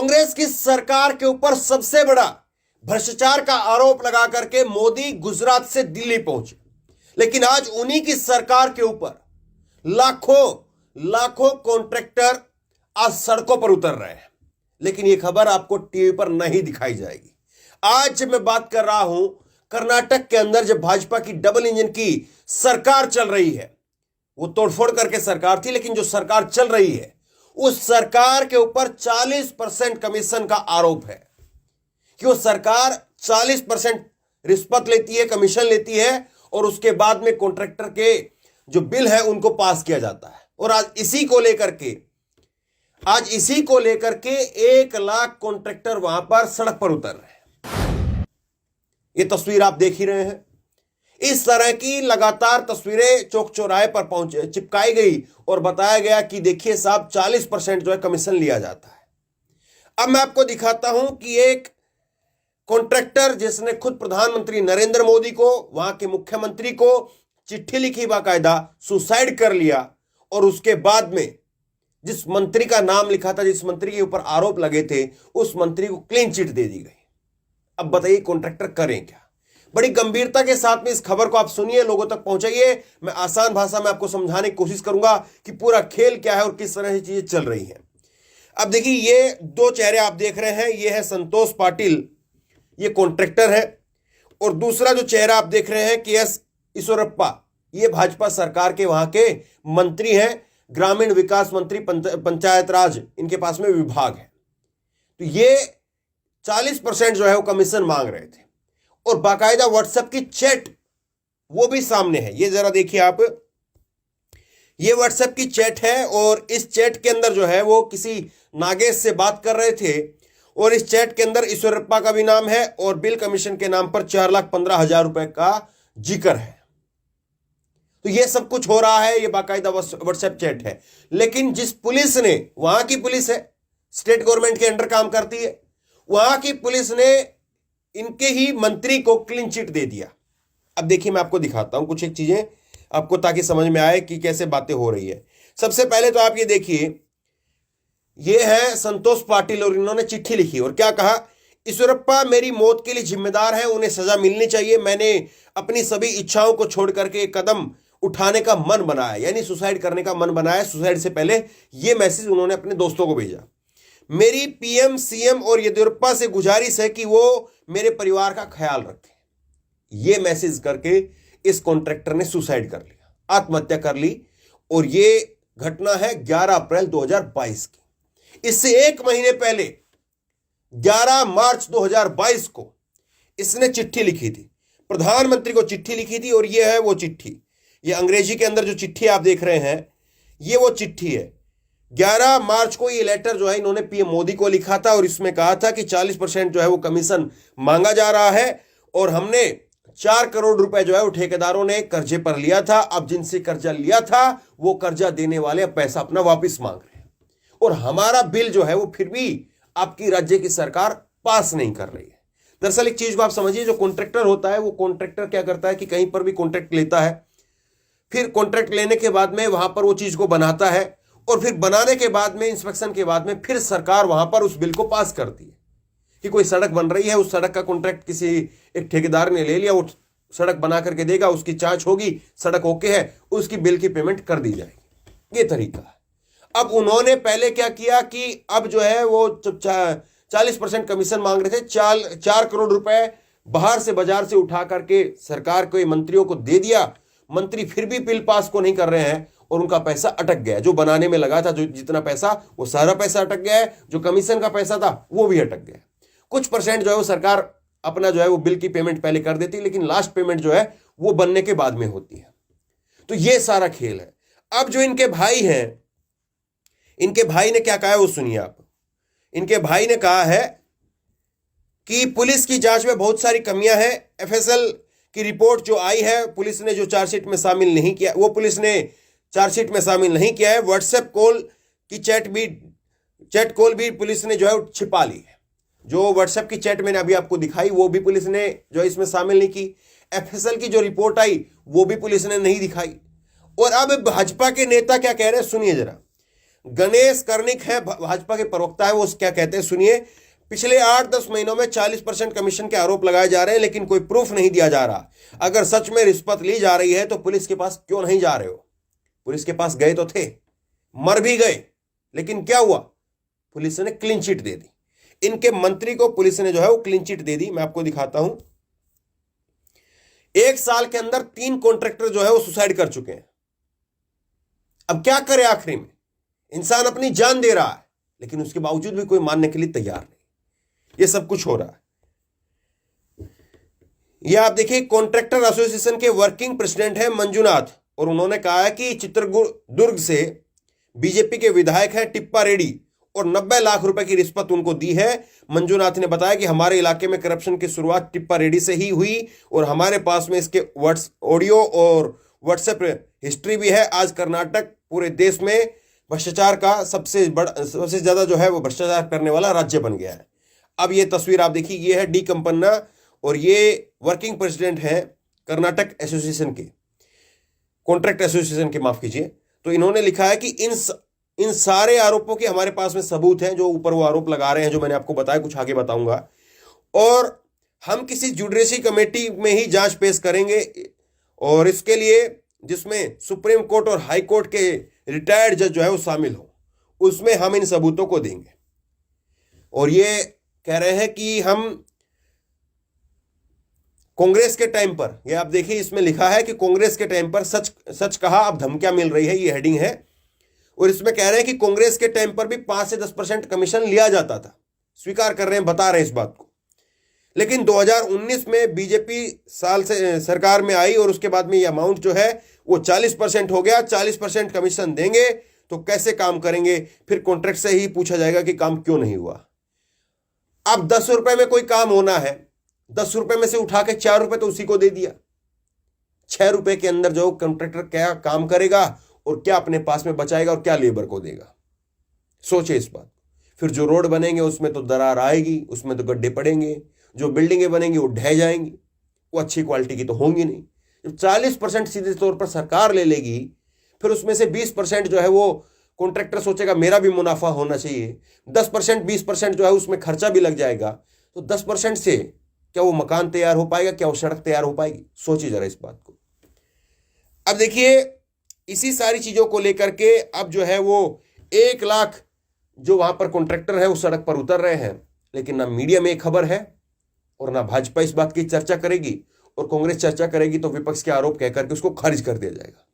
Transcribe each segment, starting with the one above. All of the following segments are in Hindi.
कांग्रेस की सरकार के ऊपर सबसे बड़ा भ्रष्टाचार का आरोप लगा करके मोदी गुजरात से दिल्ली पहुंचे, लेकिन आज उन्हीं की सरकार के ऊपर लाखों लाखों कॉन्ट्रैक्टर आज सड़कों पर उतर रहे हैं। लेकिन यह खबर आपको टीवी पर नहीं दिखाई जाएगी। आज मैं बात कर रहा हूं कर्नाटक के अंदर जब भाजपा की डबल इंजन की सरकार चल रही है, वो तोड़फोड़ करके सरकार थी, लेकिन जो सरकार चल रही है उस सरकार के ऊपर 40% कमीशन का आरोप है कि वो सरकार 40% रिश्वत लेती है, कमीशन लेती है और उसके बाद में कॉन्ट्रैक्टर के जो बिल है उनको पास किया जाता है। और आज इसी को लेकर के 1 लाख कॉन्ट्रैक्टर वहां पर सड़क पर उतर रहे हैं। ये तस्वीर आप देख ही रहे हैं। इस तरह की लगातार तस्वीरें चौक चौराहे पर चिपकाई गई और बताया गया कि देखिए साहब 40% जो है कमीशन लिया जाता है। अब मैं आपको दिखाता हूं कि एक कॉन्ट्रैक्टर जिसने खुद प्रधानमंत्री नरेंद्र मोदी को, वहां के मुख्यमंत्री को चिट्ठी लिखी, बाकायदा सुसाइड कर लिया, और उसके बाद में जिस मंत्री का नाम लिखा था, जिस मंत्री के ऊपर आरोप लगे थे, उस मंत्री को क्लीन चिट दे दी गई। अब बताइए कॉन्ट्रैक्टर करें क्या? बड़ी गंभीरता के साथ में इस खबर को आप सुनिए, लोगों तक पहुंचाइए। मैं आसान भाषा में आपको समझाने की कोशिश करूंगा कि पूरा खेल क्या है और किस तरह से चीजें चल रही हैं। अब देखिए, ये 2 चेहरे आप देख रहे हैं, ये है संतोष पाटिल, ये कॉन्ट्रैक्टर है, और दूसरा जो चेहरा आप देख रहे हैं KS ईश्वरप्पा, ये भाजपा सरकार के वहां के मंत्री हैं, ग्रामीण विकास मंत्री, पंचायत राज इनके पास में विभाग है। तो ये 40% जो है वो कमीशन मांग रहे थे, और बाकायदा व्हाट्सएप की चैट वो भी सामने है। ये जरा देखिए आप, ये व्हाट्सएप की चैट है, और इस चैट के अंदर जो है वो किसी नागेश से बात कर रहे थे, और इस चैट के अंदर ईश्वरप्पा का भी नाम है, और बिल कमीशन के नाम पर 4,15,000 रुपए का जिक्र है। तो ये सब कुछ हो रहा है, ये बाकायदा व्हाट्सएप चैट है। लेकिन जिस पुलिस ने, वहां की पुलिस है, स्टेट गवर्नमेंट के अंडर काम करती है, वहां की पुलिस ने इनके ही मंत्री को क्लीन चिट दे दिया। अब देखिए, मैं आपको दिखाता हूं कुछ एक चीजें आपको, ताकि समझ में आए कि कैसे बातें हो रही है। सबसे पहले तो आप ये देखिए, ये है संतोष पाटिल, और इन्होंने चिट्ठी लिखी और क्या कहा, ईश्वरप्पा मेरी मौत के लिए जिम्मेदार है, उन्हें सजा मिलनी चाहिए। मैंने अपनी सभी इच्छाओं को छोड़ करके एक कदम उठाने का मन बनाया, यानी सुसाइड करने का मन बनाया। सुसाइड से पहले ये मैसेज उन्होंने अपने दोस्तों को भेजा। मेरी PM CM और येदियुरप्पा से गुजारिश है कि वो मेरे परिवार का ख्याल रखें। ये मैसेज करके इस कॉन्ट्रैक्टर ने सुसाइड कर लिया, आत्महत्या कर ली, और ये घटना है 11 अप्रैल 2022 की। इससे 1 महीने पहले 11 मार्च 2022 को इसने चिट्ठी लिखी थी, प्रधानमंत्री को चिट्ठी लिखी थी, और ये है वो चिट्ठी। ये अंग्रेजी के अंदर जो चिट्ठी आप देख रहे हैं, ये वो चिट्ठी है। 11 मार्च को ये लेटर जो है इन्होंने PM मोदी को लिखा था, और इसमें कहा था कि 40% जो है वो कमीशन मांगा जा रहा है, और हमने 4 करोड़ रुपए जो है वो ठेकेदारों ने कर्जे पर लिया था। अब जिनसे कर्जा लिया था वो कर्जा देने वाले पैसा अपना वापस मांग रहे हैं, और हमारा बिल जो है वो फिर भी आपकी राज्य की सरकार पास नहीं कर रही है। दरअसल एक चीज को आप समझिए, जो कॉन्ट्रैक्टर होता है, वो कॉन्ट्रैक्टर क्या करता है कि कहीं पर भी कॉन्ट्रैक्ट लेता है, फिर कॉन्ट्रैक्ट लेने के बाद में वहां पर वो चीज को बनाता है, और फिर बनाने के बाद में, इंस्पेक्शन के बाद में, फिर सरकार वहां पर उस बिल को पास करती है कि कोई सड़क बन रही है, उस सड़क का कॉन्ट्रैक्ट किसी एक ठेकेदार ने ले लिया, वो सड़क बना करके देगा, उसकी जांच होगी, सड़क ओके है, उसकी बिल की पेमेंट कर दी जाएगी। ये तरीका है। अब उन्होंने पहले क्या किया कि अब जो है वो 40% कमीशन मांग रहे थे, 4 करोड़ रुपए बाहर से, बाजार से उठा करके सरकार के मंत्रियों को दे दिया। मंत्री फिर भी बिल पास को नहीं कर रहे हैं, और उनका पैसा अटक गया। जो बनाने में लगा था, जो जितना पैसा, वो सारा पैसा अटक गया है। जो कमीशन का पैसा था वो भी अटक गया। कुछ % जो है वो सरकार अपना जो है वो बिल की पेमेंट पहले कर देती है, लेकिन लास्ट पेमेंट जो है वो बनने के बाद में होती है। तो ये सारा खेल है। अब जो इनके भाई हैं, इनके भाई ने क्या कहा है वो सुनिए आप। इनके भाई ने कहा है कि पुलिस की जांच में बहुत सारी कमियां हैं। FSL की रिपोर्ट जो आई है, पुलिस ने जो चार्जशीट में शामिल नहीं किया, वो पुलिस ने चार्जशीट में शामिल नहीं किया है। व्हाट्सएप कॉल की चैट कॉल भी पुलिस ने जो है छिपा ली है। जो व्हाट्सएप की चैट मैंने अभी आपको दिखाई, वो भी पुलिस ने जो है इसमें शामिल नहीं की। FSL की जो रिपोर्ट आई वो भी पुलिस ने नहीं दिखाई। और अब भाजपा के नेता क्या कह रहे हैं सुनिए जरा। गणेश कर्णिक है, भाजपा के प्रवक्ता है, वो क्या कहते हैं सुनिए। पिछले 8-10 महीनों में 40% कमीशन के आरोप लगाए जा रहे हैं, लेकिन कोई प्रूफ नहीं दिया जा रहा। अगर सच में रिश्वत ली जा रही है तो पुलिस के पास क्यों नहीं जा रहे हो? पुलिस के पास गए तो थे, मर भी गए, लेकिन क्या हुआ? पुलिस ने क्लीन चिट दे दी। इनके मंत्री को पुलिस ने जो है वो क्लीन चिट दे दी। मैं आपको दिखाता हूं, 1 साल के अंदर 3 कॉन्ट्रैक्टर जो है वो सुसाइड कर चुके हैं। अब क्या करे? आखिरी में इंसान अपनी जान दे रहा है, लेकिन उसके बावजूद भी कोई मानने के लिए तैयार नहीं। ये सब कुछ हो रहा है। यह आप देखिए, कॉन्ट्रैक्टर एसोसिएशन के वर्किंग प्रेसिडेंट है मंजूनाथ, और उन्होंने कहा है कि चित्रदुर्ग से बीजेपी के विधायक हैं टिप्पा रेड्डी और 90 लाख रुपए की रिश्वत उनको दी है। मंजूनाथ ने बताया कि हमारे इलाके में करप्शन की शुरुआत टिप्पा रेड्डी से ही हुई और हमारे पास में इसके ऑडियो और व्हाट्सएप हिस्ट्री भी है। आज कर्नाटक पूरे देश में भ्रष्टाचार का सबसे ज्यादा जो है वो भ्रष्टाचार करने वाला राज्य बन गया है। अब ये तस्वीर आप देखिए, ये है डी कंपन्ना और ये वर्किंग प्रेसिडेंट है कर्नाटक एसोसिएशन के, कॉन्ट्रैक्ट एसोसिएशन के, माफ कीजिए। तो इन्होंने लिखा है कि इन सारे आरोपों के हमारे पास में सबूत हैं, जो ऊपर वो आरोप लगा रहे हैं, जो मैंने आपको बताया, कुछ आगे बताऊंगा। और हम किसी जुडिशरी कमेटी में ही जांच पेश करेंगे, और इसके लिए जिसमें सुप्रीम कोर्ट और हाई कोर्ट के रिटायर्ड जज जो है वो शामिल हो, उसमें हम इन सबूतों को देंगे। और ये कह रहे हैं कि हम कांग्रेस के टाइम पर, ये आप देखिए इसमें लिखा है कि कांग्रेस के टाइम पर सच कहा अब धमकियां मिल रही है, ये हेडिंग है। और इसमें कह रहे हैं कि कांग्रेस के टाइम पर भी 5 से 10% कमीशन लिया जाता था। स्वीकार कर रहे हैं, बता रहे हैं इस बात को। लेकिन 2019 में बीजेपी साल से सरकार में आई और उसके बाद में ये अमाउंट जो है वो 40% हो गया। 40% कमीशन देंगे तो कैसे काम करेंगे? फिर कॉन्ट्रैक्ट से ही पूछा जाएगा कि काम क्यों नहीं हुआ। अब 10 रुपए में कोई काम होना है, 10 रुपए में से उठा के 4 रुपए तो उसी को दे दिया। 6 रुपए के अंदर जो कॉन्ट्रैक्टर क्या काम करेगा और क्या अपने पास में बचाएगा और क्या लेबर को देगा? सोचे इस बात। फिर जो रोड बनेंगे उसमें तो दरार आएगी, उसमें तो गड्ढे पड़ेंगे, जो बिल्डिंगें बनेंगी वो ढह जाएंगी, वो अच्छी क्वालिटी की तो होंगी नहीं। जब 40% सीधे तौर पर सरकार ले लेगी, फिर उसमें से 20% जो है वो कॉन्ट्रैक्टर सोचेगा मेरा भी मुनाफा होना चाहिए, 10% 20% जो है उसमें खर्चा भी लग जाएगा। तो 10% से क्या वो मकान तैयार हो पाएगा? क्या वो सड़क तैयार हो पाएगी? सोचिए जरा इस बात को। अब देखिए, इसी सारी चीजों को लेकर के अब जो है वो 1 लाख जो वहां पर कॉन्ट्रैक्टर है वो सड़क पर उतर रहे हैं, लेकिन ना मीडिया में खबर है और ना भाजपा इस बात की चर्चा करेगी, और कांग्रेस चर्चा करेगी तो विपक्ष के आरोप कहकर के उसको खारिज कर दिया जाएगा।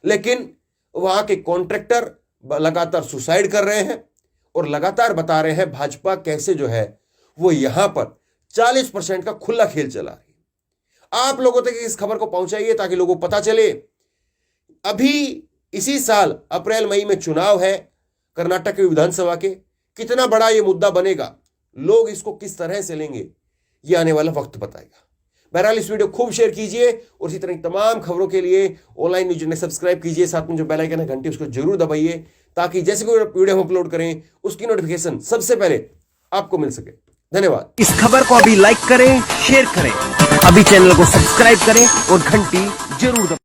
लेकिन वहां के कॉन्ट्रैक्टर लगातार सुसाइड कर रहे हैं और लगातार बता रहे हैं भाजपा कैसे जो है वो यहां पर 40% का खुला खेल चला रही है। आप लोगों तक इस खबर को पहुंचाइए ताकि लोगों को पता चले। अभी इसी साल अप्रैल मई में चुनाव है कर्नाटक की विधानसभा के। कितना बड़ा ये मुद्दा बनेगा, लोग इसको किस तरह से लेंगे, ये आने वाला वक्त बताएगा। बहरहाल इस वीडियो खूब शेयर कीजिए और इसी तरह की तमाम खबरों के लिए ऑनलाइन न्यूज़ ने सब्सक्राइब कीजिए। साथ में जो बेल आइकन है घंटी उसको जरूर दबाइए ताकि जैसे कोई वीडियो हम अपलोड करें उसकी नोटिफिकेशन सबसे पहले आपको मिल सके। धन्यवाद। इस खबर को अभी लाइक करें, शेयर करें, अभी चैनल को सब्सक्राइब करें और घंटी जरूर दबाएं।